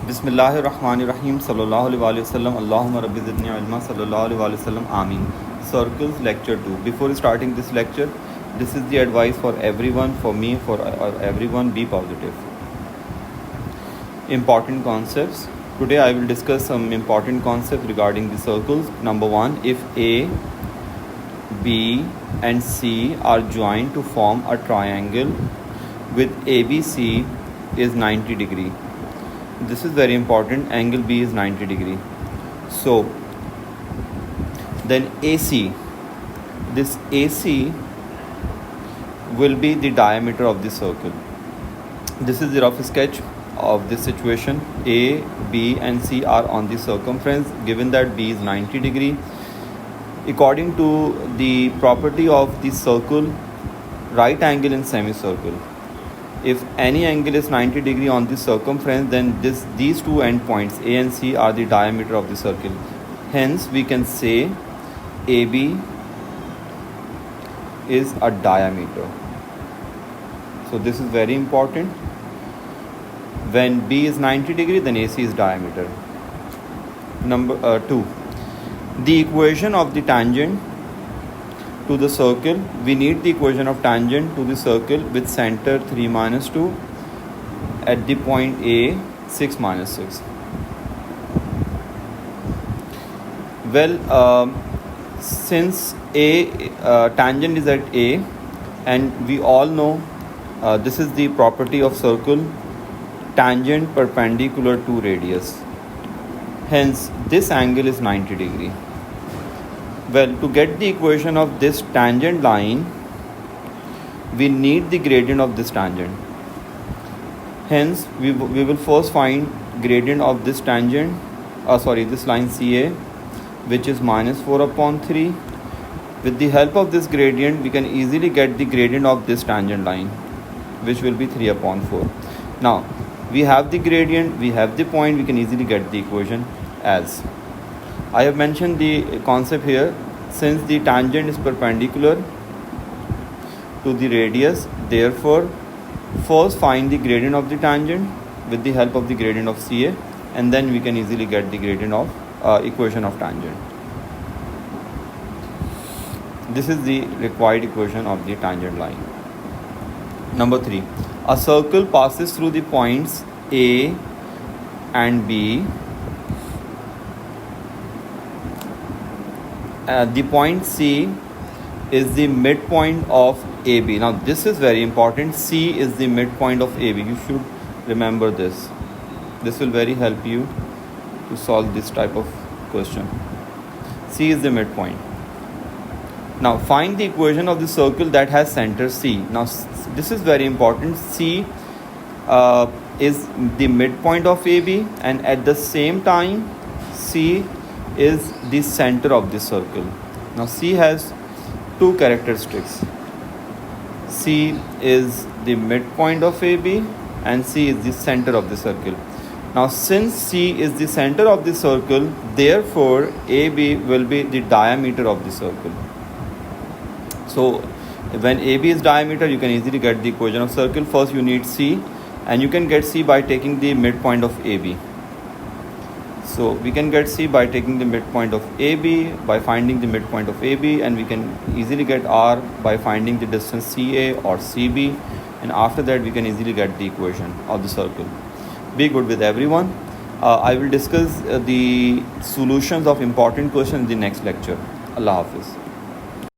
बिस्मिल्लाहिर्रहमानिर्रहीम सल्लल्लाहु अलैहि वसल्लम अल्लाहुम्मा रब्बि ज़िदनी इल्मा सल्लल्लाहु अलैहि वसल्लम आमीन. Circles lecture 2. Before starting this lecture, this is the advice for everyone, for me, for everyone, be positive. Important concepts. Today I will discuss some important concepts regarding the circles. Number 1, if A, B and C are joined to form a triangle with ABC is 90 degree. This is very important. Angle B is 90 degree. So then AC, this AC will be the diameter of the circle. This is the rough sketch of this situation. A, B and C are on the circumference, given that B is 90 degree. According to the property of the circle, right angle in semicircle, if any angle is 90 degree on the circumference, then these two endpoints A and C are the diameter of the circle. Hence we can say AB is a diameter. So this is very important. When B is 90 degree, then AC is diameter. Number 2, the equation of the tangent to the circle. We need the equation of tangent to the circle with center 3 minus 2 at the point A 6 minus 6. Well, since tangent is at A, and we all know this is the property of circle, tangent perpendicular to radius. Hence this angle is 90 degree. Well, to get the equation of this tangent line, we need the gradient of this tangent. Hence, we will first find gradient of this tangent, this line CA, which is minus 4 upon 3. With the help of this gradient, we can easily get the gradient of this tangent line, which will be 3 upon 4. Now, we have the gradient, we have the point, we can easily get the equation as I have mentioned the concept here. Since the tangent is perpendicular to the radius, therefore first find the gradient of the tangent with the help of the gradient of CA, and then we can easily get the gradient of equation of tangent. This is the required equation of the tangent line. Number 3, a circle passes through the points A and B. The point C is the midpoint of AB. Now this is very important. C is the midpoint of AB. You should remember this. This will very help you to solve this type of question. C is the midpoint. Now find the equation of the circle that has center C. Now this is very important. C is the midpoint of AB, and at the same time C is the center of the circle. Now C has two characteristics. C is the midpoint of AB and C is the center of the circle. Now since C is the center of the circle, therefore AB will be the diameter of the circle. So when AB is diameter, you can easily get the equation of circle. First you need C, and you can get C by taking the midpoint of AB. So we can get C by taking the midpoint of AB, by finding the midpoint of AB, and we can easily get R by finding the distance CA or CB, and after that we can easily get the equation of the circle. Be good with everyone. I will discuss the solutions of important questions in the next lecture. Allah Hafiz.